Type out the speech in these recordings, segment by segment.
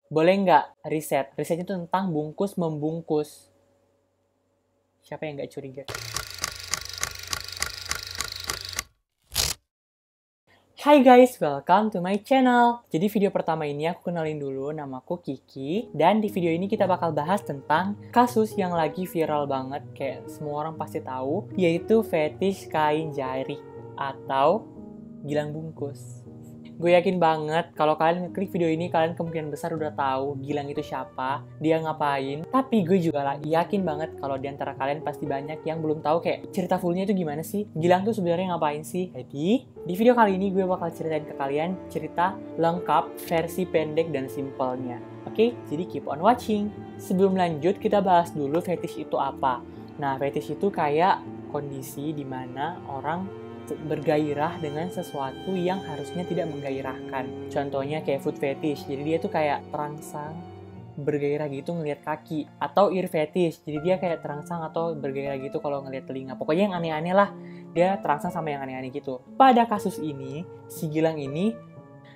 Boleh nggak riset? Risetnya itu tentang bungkus membungkus. Siapa yang nggak curiga? Hai guys, welcome to my channel. Jadi video pertama ini aku kenalin dulu, namaku Kiki. Dan di video ini kita bakal bahas tentang kasus yang lagi viral banget, kayak semua orang pasti tahu, yaitu fetish kain jari atau gilang bungkus. Gue yakin banget kalau kalian ngeklik video ini, kalian kemungkinan besar udah tahu Gilang itu siapa, dia ngapain. Tapi gue juga lah yakin banget kalau diantara kalian pasti banyak yang belum tahu kayak cerita fullnya itu gimana sih, Gilang tuh sebenarnya ngapain sih. Jadi di video kali ini gue bakal ceritain ke kalian cerita lengkap versi pendek dan simpelnya. Oke, jadi keep on watching. Sebelum lanjut, kita bahas dulu fetish itu apa. Nah, fetish itu kayak kondisi di mana orang bergairah dengan sesuatu yang harusnya tidak menggairahkan. Contohnya kayak food fetish, jadi dia tuh kayak terangsang bergairah gitu ngelihat kaki. Atau ear fetish, jadi dia kayak terangsang atau bergairah gitu kalau ngelihat telinga. Pokoknya yang aneh-aneh lah, dia terangsang sama yang aneh-aneh gitu. Pada kasus ini, si Gilang ini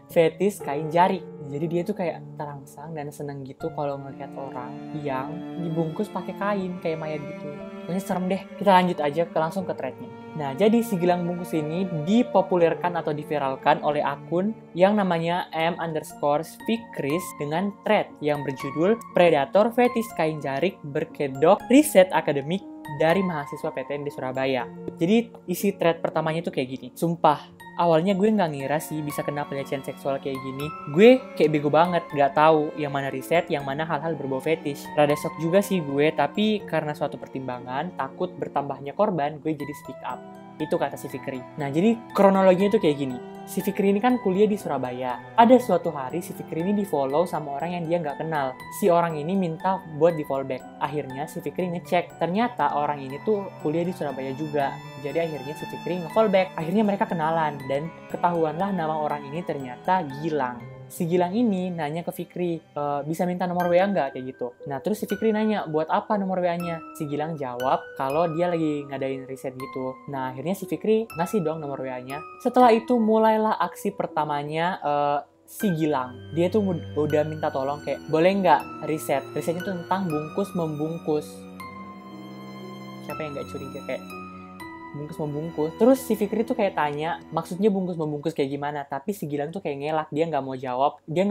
fetish kain jari. Jadi dia tuh kayak terangsang dan seneng gitu kalau ngelihat orang yang dibungkus pakai kain kayak mayat gitu. Pokoknya serem deh. Kita lanjut aja langsung ke threadnya. Nah, jadi si Gilang bungkus ini dipopulerkan atau diviralkan oleh akun yang namanya m_fikris dengan thread yang berjudul Predator Fetish Kain Jarik Berkedok Riset Akademik dari mahasiswa PTN di Surabaya. Jadi isi thread pertamanya tuh kayak gini. Sumpah, awalnya gue nggak ngira sih bisa kena pelecehan seksual kayak gini. Gue kayak bego banget, nggak tahu yang mana riset, yang mana hal-hal berbau fetish. Rada shock juga sih gue, tapi karena suatu pertimbangan, takut bertambahnya korban, gue jadi speak up. Itu kata si Fikri. Nah, jadi kronologinya tuh kayak gini. Si Fikri ini kan kuliah di Surabaya. Ada suatu hari si Fikri ini di-follow sama orang yang dia nggak kenal. Si orang ini minta buat di-follow back. Akhirnya si Fikri ngecek. Ternyata orang ini tuh kuliah di Surabaya juga. Jadi akhirnya si Fikri nge-follow back. Akhirnya mereka kenalan. Dan ketahuanlah nama orang ini ternyata Gilang. Si Gilang ini nanya ke Fikri, bisa minta nomor WA nggak? Kayak gitu. Nah, terus si Fikri nanya, buat apa nomor WA-nya? Si Gilang jawab kalau dia lagi ngadain riset gitu. Nah, akhirnya si Fikri ngasih dong nomor WA-nya. Setelah itu mulailah aksi pertamanya si Gilang. Dia tuh udah minta tolong kayak, boleh nggak riset? Risetnya tuh tentang bungkus membungkus. Siapa yang nggak curiga kayak bungkus membungkus. Terus si Fikri tuh kayak tanya, maksudnya bungkus membungkus kayak gimana? Tapi si Gilang tuh kayak ngelak, dia nggak mau jawab. Dia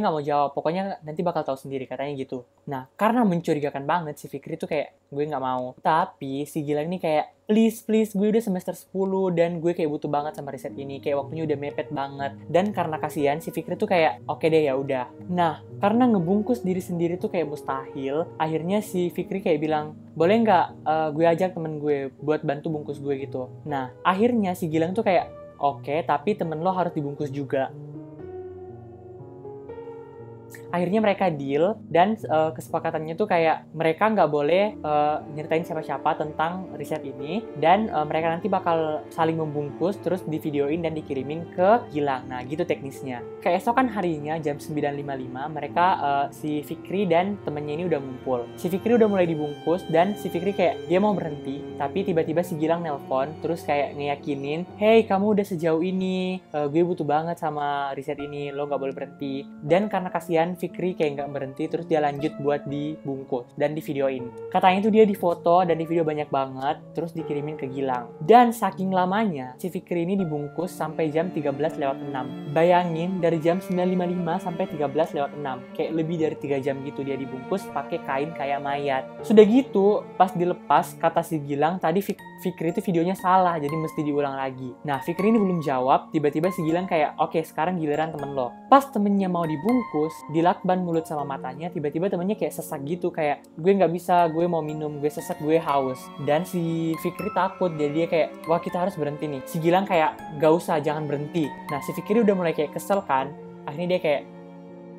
nggak mau jawab. Pokoknya nanti bakal tahu sendiri katanya gitu. Nah, karena mencurigakan banget si Fikri tuh kayak gue nggak mau. Tapi si Gilang ini kayak please gue udah semester 10 dan gue kayak butuh banget sama riset ini. Kayak waktunya udah mepet banget. Dan karena kasihan si Fikri tuh kayak oke deh ya udah. Nah, karena ngebungkus diri sendiri tuh kayak mustahil, akhirnya si Fikri kayak bilang, boleh nggak gue ajak temen gue buat bantu bungkus gue gitu. Nah, akhirnya si Gilang tuh kayak, oke, tapi temen lo harus dibungkus juga. Akhirnya mereka deal dan kesepakatannya tuh kayak mereka nggak boleh nyeritain siapa-siapa tentang riset ini dan mereka nanti bakal saling membungkus terus divideoin dan dikirimin ke Gilang. Nah, gitu teknisnya. Keesokan harinya jam 9.55 mereka si Fikri dan temennya ini udah ngumpul. Si Fikri udah mulai dibungkus dan si Fikri kayak dia mau berhenti, tapi tiba-tiba si Gilang nelpon terus kayak ngeyakinin, hey kamu udah sejauh ini, gue butuh banget sama riset ini, lo nggak boleh berhenti. Dan karena kasihan Fikri kayak nggak berhenti, terus dia lanjut buat dibungkus dan divideoin. Katanya tuh dia difoto dan di video banyak banget, terus dikirimin ke Gilang. Dan saking lamanya, si Fikri ini dibungkus sampai jam 13:06. Bayangin, dari jam 9.55 sampai 13:06. Kayak lebih dari 3 jam gitu dia dibungkus pakai kain kayak mayat. Sudah gitu, pas dilepas, kata si Gilang, tadi Fikri itu videonya salah, jadi mesti diulang lagi. Nah, Fikri ini belum jawab, tiba-tiba si Gilang kayak, oke, sekarang giliran temen lo. Pas temennya mau dibungkus, dilakban mulut sama matanya, tiba-tiba temennya kayak sesak gitu, kayak gue nggak bisa, gue mau minum, gue sesak, gue haus. Dan si Fikri takut, jadi dia kayak, wah kita harus berhenti nih. Si Gilang kayak, gak usah, jangan berhenti. Nah, si Fikri udah mulai kayak kesel kan, akhirnya dia kayak,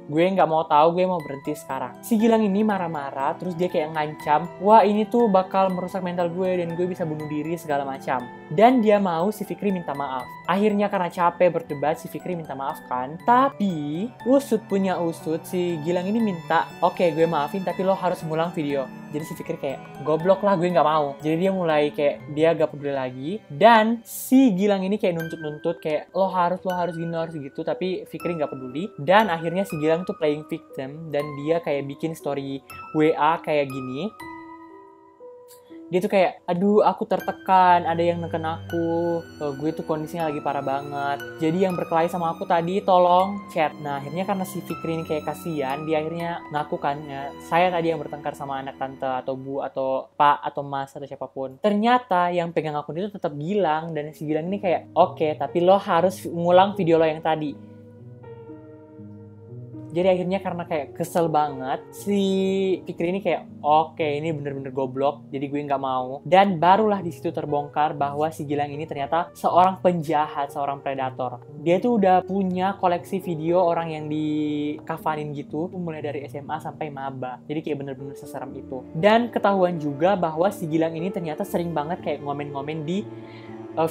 gue nggak mau tahu, gue mau berhenti sekarang. Si Gilang ini marah-marah, terus dia kayak ngancam, wah ini tuh bakal merusak mental gue dan gue bisa bunuh diri segala macam. Dan dia mau si Fikri minta maaf. Akhirnya karena capek berdebat, si Fikri minta maaf kan. Tapi usut punya usut, si Gilang ini minta, oke gue maafin tapi lo harus ngulang video. Jadi si Fikri kayak, goblok lah, gue nggak mau. Jadi dia mulai kayak, dia gak peduli lagi. Dan si Gilang ini kayak nuntut-nuntut, kayak lo harus gini, lo harus gitu. Tapi Fikri nggak peduli. Dan akhirnya si Gilang tuh playing victim. Dan dia kayak bikin story WA kayak gini. Dia tuh kayak, aduh aku tertekan, ada yang neken aku, gue tuh kondisinya lagi parah banget. Jadi yang berkelahi sama aku tadi tolong chat. Nah akhirnya karena si Fikri ini kayak kasihan, dia akhirnya ngaku kan, ya, saya tadi yang bertengkar sama anak tante atau bu atau pak atau mas atau siapapun. Ternyata yang pegang akun itu tetap Gilang, dan si Gilang ini kayak, oke, tapi lo harus ngulang video lo yang tadi. Jadi akhirnya karena kayak kesel banget, si Fikri ini kayak, oke, ini bener-bener goblok, jadi gue nggak mau. Dan barulah di situ terbongkar bahwa si Gilang ini ternyata seorang penjahat, seorang predator. Dia tuh udah punya koleksi video orang yang dikafanin gitu, mulai dari SMA sampai maba. Jadi kayak bener-bener seserem itu. Dan ketahuan juga bahwa si Gilang ini ternyata sering banget kayak ngomen-ngomen di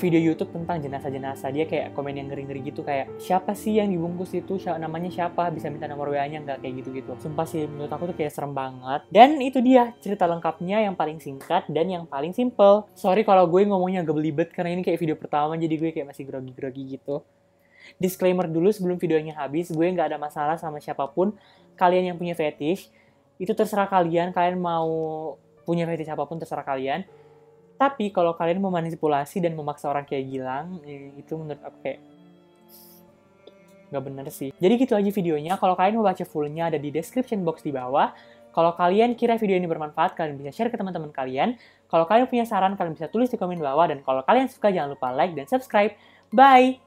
video YouTube tentang jenazah-jenazah. Dia kayak komen yang ngeri-ngeri gitu, kayak siapa sih yang dibungkus itu, namanya siapa, bisa minta nomor WA-nya nggak, kayak gitu-gitu. Sumpah sih menurut aku tuh kayak serem banget. Dan itu dia cerita lengkapnya yang paling singkat dan yang paling simple. Sorry kalau gue ngomongnya agak belibet karena ini kayak video pertama, jadi gue kayak masih grogi-grogi gitu. Disclaimer dulu sebelum videonya habis, gue nggak ada masalah sama siapapun. Kalian yang punya fetish, itu terserah kalian mau punya fetish apapun, terserah kalian. Tapi kalau kalian memanipulasi dan memaksa orang kayak Gilang, itu menurut aku kayak nggak bener sih. Jadi gitu aja videonya. Kalau kalian mau baca fullnya ada di description box di bawah. Kalau kalian kira video ini bermanfaat, kalian bisa share ke teman-teman kalian. Kalau kalian punya saran, kalian bisa tulis di komen bawah. Dan kalau kalian suka, jangan lupa like dan subscribe. Bye!